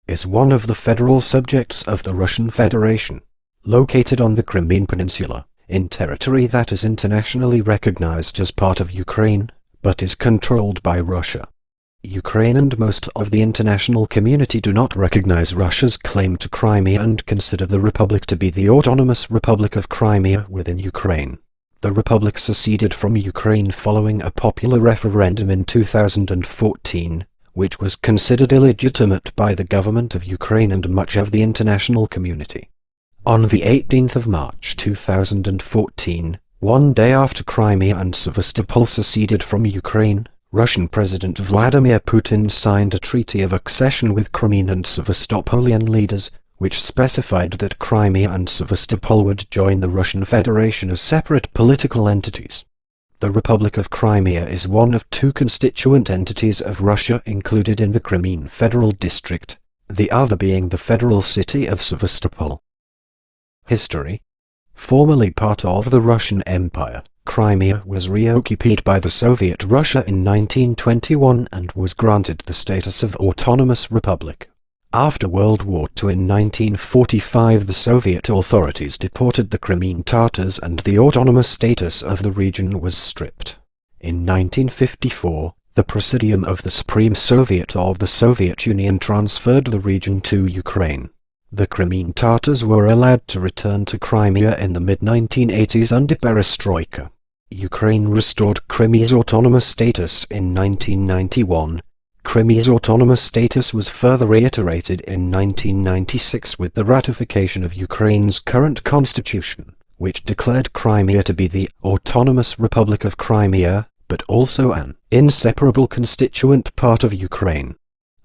is one of the federal subjects of the Russian Federation, located on the Crimean Peninsula, in territory that is internationally recognized as part of Ukraine, but is controlled by Russia. Ukraine and most of the international community do not recognize Russia's claim to Crimea and consider the republic to be the autonomous Republic of Crimea within Ukraine. The republic seceded from Ukraine following a popular referendum in 2014, which was considered illegitimate by the government of Ukraine and much of the international community. On the 18th of March 2014, one day after Crimea and Sevastopol seceded from Ukraine, Russian President Vladimir Putin signed a treaty of accession with Crimean and Sevastopolian leaders, which specified that Crimea and Sevastopol would join the Russian Federation as separate political entities. The Republic of Crimea is one of two constituent entities of Russia included in the Crimean Federal District, the other being the federal city of Sevastopol. History. Formerly part of the Russian Empire, Crimea was reoccupied by the Soviet Russia in 1921 and was granted the status of autonomous republic. After World War II in 1945, the Soviet authorities deported the Crimean Tatars and the autonomous status of the region was stripped. In 1954, the Presidium of the Supreme Soviet of the Soviet Union transferred the region to Ukraine. The Crimean Tatars were allowed to return to Crimea in the mid-1980s under Perestroika. Ukraine restored Crimea's autonomous status in 1991. Crimea's autonomous status was further reiterated in 1996 with the ratification of Ukraine's current constitution, which declared Crimea to be the autonomous Republic of Crimea, but also an inseparable constituent part of Ukraine.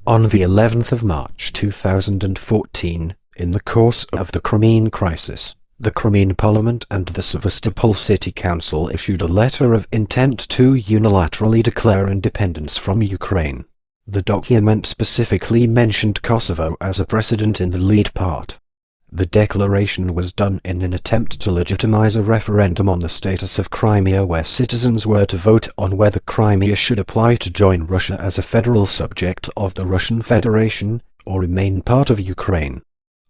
On the 11th of March 2014, in the course of the Crimean crisis, the Crimean Parliament and the Sevastopol City Council issued a letter of intent to unilaterally declare independence from Ukraine. The document specifically mentioned Kosovo as a precedent in the lead part. The declaration was done in an attempt to legitimize a referendum on the status of Crimea where citizens were to vote on whether Crimea should apply to join Russia as a federal subject of the Russian Federation or remain part of Ukraine.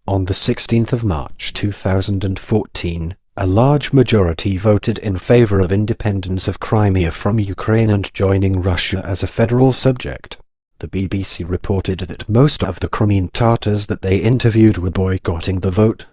On the 16th of March 2014, a large majority voted in favor of independence of Crimea from Ukraine and joining Russia as a federal subject. The BBC reported that most of the Crimean Tatars that they interviewed were boycotting the vote,